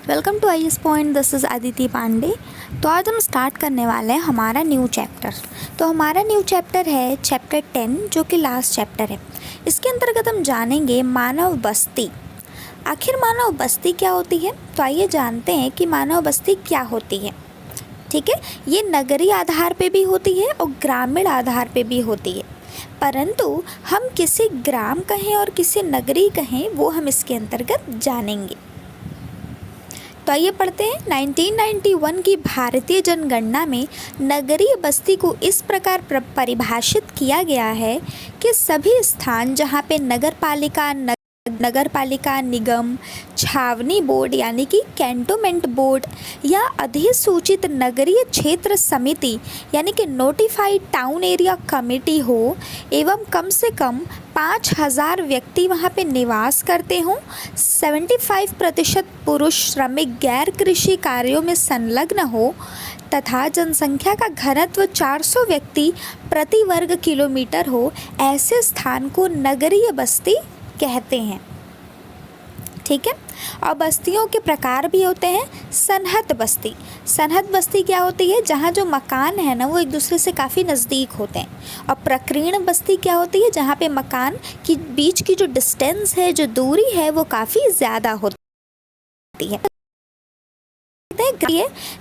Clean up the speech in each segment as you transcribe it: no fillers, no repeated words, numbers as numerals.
Welcome to I S point. This is Aditi Pandey. तो आज हम स्टार्ट करने वाले हैं हमारा न्यू चैप्टर। तो हमारा न्यू चैप्टर है चैप्टर 10, जो कि लास्ट चैप्टर है। इसके अंतर्गत हम जानेंगे मानव बस्ती। आखिर मानव बस्ती क्या होती है? तो आइए जानते हैं कि मानव बस्ती क्या होती है। ठीक है, ये नगरीय आधार पे भी होती है और ग्रामीण आधार पे भी होती है, परंतु हम किसी ग्राम कहें और किसी नगरी कहें वो हम इसके अंतर्गत जानेंगे। तो आइए पढ़ते हैं। 1991 की भारतीय जनगणना में नगरीय बस्ती को इस प्रकार परिभाषित किया गया है कि सभी स्थान जहां पे नगरपालिका निगम, छावनी बोर्ड यानी कि कैंटोनमेंट बोर्ड या अधिसूचित नगरीय क्षेत्र समिति यानी कि नोटिफाइड टाउन एरिया कमेटी हो एवं कम से कम 5,000 व्यक्ति वहाँ पे निवास करते हों, 75% पुरुष श्रमिक गैर कृषि कार्यों में संलग्न हो तथा जनसंख्या का घनत्व 400 व्यक्ति प्रति वर्ग किलोमीटर हो, ऐसे स्थान को नगरीय बस्ती कहते हैं। ठीक है, और बस्तियों के प्रकार भी होते हैं। सनहत बस्ती क्या होती है? जहाँ जो मकान है ना वो एक दूसरे से काफ़ी नज़दीक होते हैं। और प्रकीर्ण बस्ती क्या होती है? जहाँ पे मकान की बीच की जो डिस्टेंस है, जो दूरी है, वो काफ़ी ज़्यादा होती है।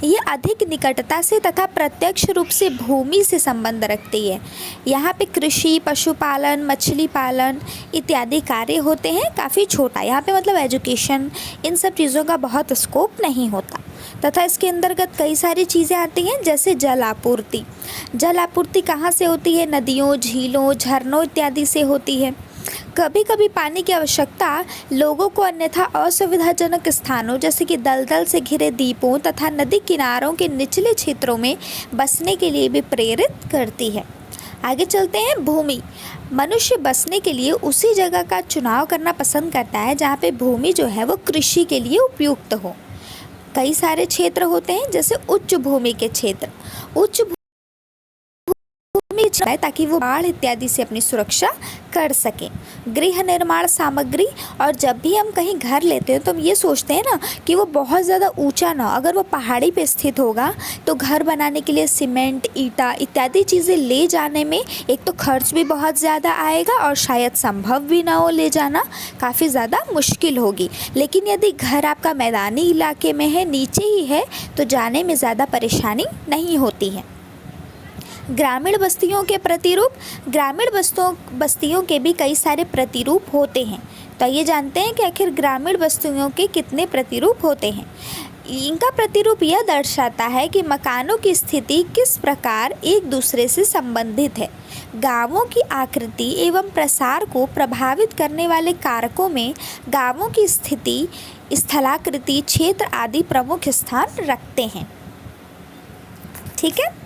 ये अधिक निकटता से तथा प्रत्यक्ष रूप से भूमि से संबंध रखती है। यहाँ पे कृषि, पशुपालन, मछली पालन इत्यादि कार्य होते हैं। काफ़ी छोटा यहाँ पे मतलब एजुकेशन, इन सब चीज़ों का बहुत स्कोप नहीं होता। तथा इसके अंतर्गत कई सारी चीज़ें आती हैं, जैसे जल आपूर्ति कहाँ से होती है? नदियों, झीलों, झरनों इत्यादि से होती है। कभी कभी पानी की आवश्यकता लोगों को अन्यथा असुविधाजनक स्थानों जैसे कि दलदल से घिरे द्वीपों तथा नदी किनारों के निचले क्षेत्रों में बसने के लिए भी प्रेरित करती है। आगे चलते हैं। भूमि। मनुष्य बसने के लिए उसी जगह का चुनाव करना पसंद करता है जहाँ पे भूमि जो है वो कृषि के लिए उपयुक्त हो। कई सारे क्षेत्र होते हैं, जैसे उच्च भूमि के क्षेत्र। उच्च ताकि वो बाढ़ इत्यादि से अपनी सुरक्षा कर सकें। गृह निर्माण सामग्री। और जब भी हम कहीं घर लेते हैं तो हम ये सोचते हैं ना कि वो बहुत ज़्यादा ऊंचा ना हो। अगर वो पहाड़ी पे स्थित होगा तो घर बनाने के लिए सीमेंट, ईटा इत्यादि चीज़ें ले जाने में एक तो खर्च भी बहुत ज़्यादा आएगा और शायद संभव भी ना हो ले जाना, काफ़ी ज़्यादा मुश्किल होगी। लेकिन यदि घर आपका मैदानी इलाके में है, नीचे ही है, तो जाने में ज़्यादा परेशानी नहीं होती है। ग्रामीण बस्तियों के प्रतिरूप। ग्रामीण बस्तियों के भी कई सारे प्रतिरूप होते हैं। तो ये जानते हैं कि आखिर ग्रामीण बस्तियों के कितने प्रतिरूप होते हैं। इनका प्रतिरूप यह दर्शाता है कि मकानों की स्थिति किस प्रकार एक दूसरे से संबंधित है। गांवों की आकृति एवं प्रसार को प्रभावित करने वाले कारकों में गांवों की स्थिति, स्थलाकृति, क्षेत्र आदि प्रमुख स्थान रखते हैं। ठीक है,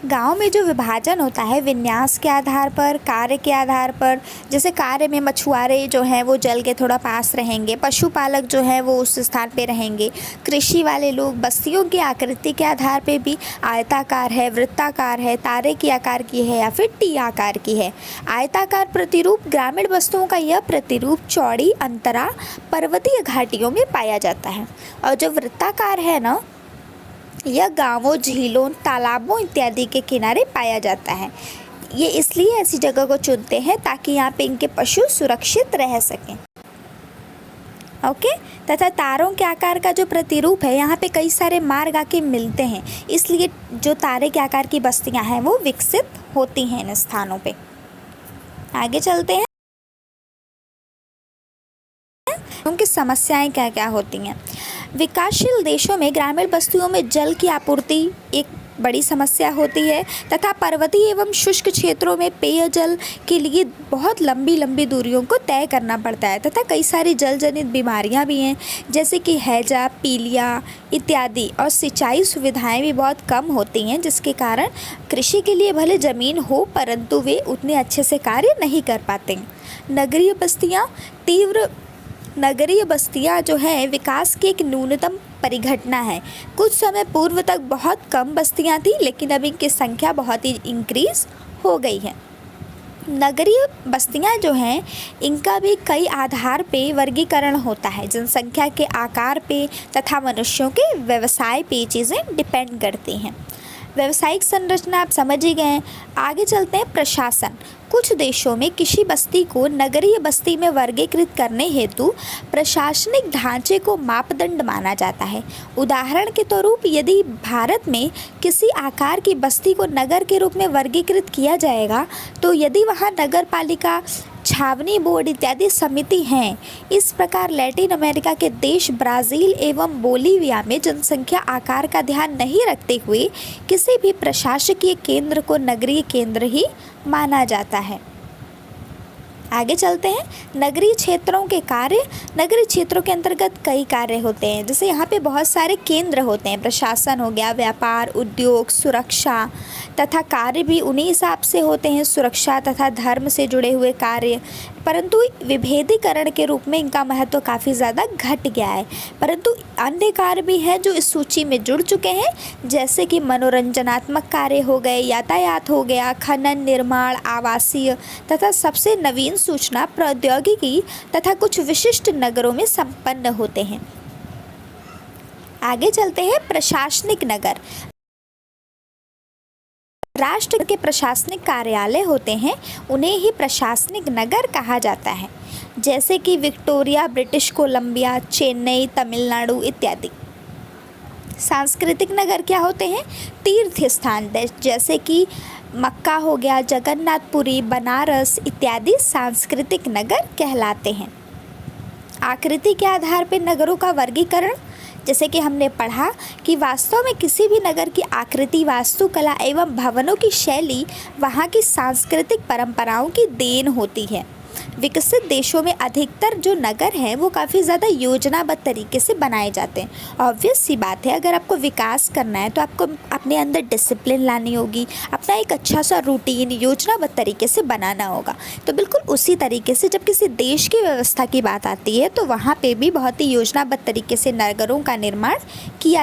गांव में जो विभाजन होता है विन्यास के आधार पर, कार्य के आधार पर, जैसे कार्य में मछुआरे जो हैं वो जल के थोड़ा पास रहेंगे, पशुपालक जो है वो उस स्थान पे रहेंगे, कृषि वाले लोग। बस्तियों की आकृति के आधार पे भी आयताकार है, वृत्ताकार है, तारे की आकार की है या फिर टी आकार की है। आयताकार प्रतिरूप। ग्रामीण बस्तियों का यह प्रतिरूप चौड़ी अंतरा पर्वतीय घाटियों में पाया जाता है। और जो वृत्ताकार है ना, यह गांवों, झीलों, तालाबों इत्यादि के किनारे पाया जाता है। ये इसलिए ऐसी जगह को चुनते हैं ताकि यहाँ पे इनके पशु सुरक्षित रह सकें। ओके, तथा तारों के आकार का जो प्रतिरूप है, यहाँ पे कई सारे मार्ग आके मिलते हैं, इसलिए जो तारे के आकार की बस्तियाँ हैं वो विकसित होती हैं इन स्थानों पे। आगे चलते हैं। उनकी समस्याएं क्या क्या होती हैं। विकासशील देशों में ग्रामीण बस्तियों में जल की आपूर्ति एक बड़ी समस्या होती है तथा पर्वतीय एवं शुष्क क्षेत्रों में पेयजल के लिए बहुत लंबी लंबी दूरियों को तय करना पड़ता है तथा कई सारी जल जनित बीमारियां भी हैं, जैसे कि हैजा, पीलिया इत्यादि। और सिंचाई सुविधाएं भी बहुत कम होती हैं, जिसके कारण कृषि के लिए भले ज़मीन हो परंतु वे उतने अच्छे से कार्य नहीं कर पाते। नगरीय बस्तियाँ जो हैं विकास की एक न्यूनतम परिघटना है। कुछ समय पूर्व तक बहुत कम बस्तियाँ थी, लेकिन अब इनकी संख्या बहुत ही इंक्रीज हो गई है। नगरीय बस्तियां जो हैं इनका भी कई आधार पे वर्गीकरण होता है। जनसंख्या के आकार पे तथा मनुष्यों के व्यवसाय पे ये चीज़ें डिपेंड करती हैं। व्यावसायिक संरचना आप समझ ही गए हैं। आगे चलते हैं प्रशासन। कुछ देशों में किसी बस्ती को नगरीय बस्ती में वर्गीकृत करने हेतु प्रशासनिक ढांचे को मापदंड माना जाता है। उदाहरण के स्वरूप यदि भारत में किसी आकार की बस्ती को नगर के रूप में वर्गीकृत किया जाएगा तो यदि वहाँ नगर पालिका, छावनी बोर्ड इत्यादि समिति हैं। इस प्रकार लैटिन अमेरिका के देश ब्राज़ील एवं बोलीविया में जनसंख्या आकार का ध्यान नहीं रखते हुए किसी भी प्रशासकीय केंद्र को नगरीय केंद्र ही माना जाता है। आगे चलते हैं नगरीय क्षेत्रों के कार्य। नगरीय क्षेत्रों के अंतर्गत कई कार्य होते हैं, जैसे यहाँ पे बहुत सारे केंद्र होते हैं। प्रशासन हो गया, व्यापार, उद्योग, सुरक्षा तथा कार्य भी उन्हीं हिसाब से होते हैं। सुरक्षा तथा धर्म से जुड़े हुए कार्य, परंतु विभेदीकरण के रूप में इनका महत्व काफ़ी ज़्यादा घट गया है। परंतु अन्य कार्य भी हैं जो इस सूची में जुड़ चुके हैं, जैसे कि मनोरंजनात्मक कार्य हो गए, यातायात हो गया, खनन, निर्माण, आवासीय तथा सबसे नवीन सूचना प्रौद्योगिकी तथा कुछ विशिष्ट नगरों में संपन्न होते हैं। आगे चलते हैं प्रशासनिक नगर। राष्ट्र के प्रशासनिक कार्यालय होते हैं, उन्हें ही प्रशासनिक नगर कहा जाता है, जैसे कि Victoria, British Columbia, Chennai, Tamil Nadu इत्यादि। सांस्कृतिक नगर क्या होते हैं? तीर्थ स्थान, जैसे कि मक्का हो गया, जगन्नाथपुरी, बनारस इत्यादि सांस्कृतिक नगर कहलाते हैं। आकृति के आधार पर नगरों का वर्गीकरण, जैसे कि हमने पढ़ा कि वास्तव में किसी भी नगर की आकृति, वास्तुकला एवं भवनों की शैली वहाँ की सांस्कृतिक परंपराओं की देन होती है। विकसित देशों में अधिकतर जो नगर हैं वो काफ़ी ज़्यादा योजनाबद्ध तरीके से बनाए जाते हैं। ऑब्वियस सी बात है, अगर आपको विकास करना है तो आपको अपने अंदर डिसिप्लिन लानी होगी, अपना एक अच्छा सा रूटीन योजनाबद्ध तरीके से बनाना होगा। तो बिल्कुल उसी तरीके से जब किसी देश की व्यवस्था की बात आती है तो वहाँ पे भी बहुत ही योजनाबद्ध तरीके से नगरों का निर्माण किया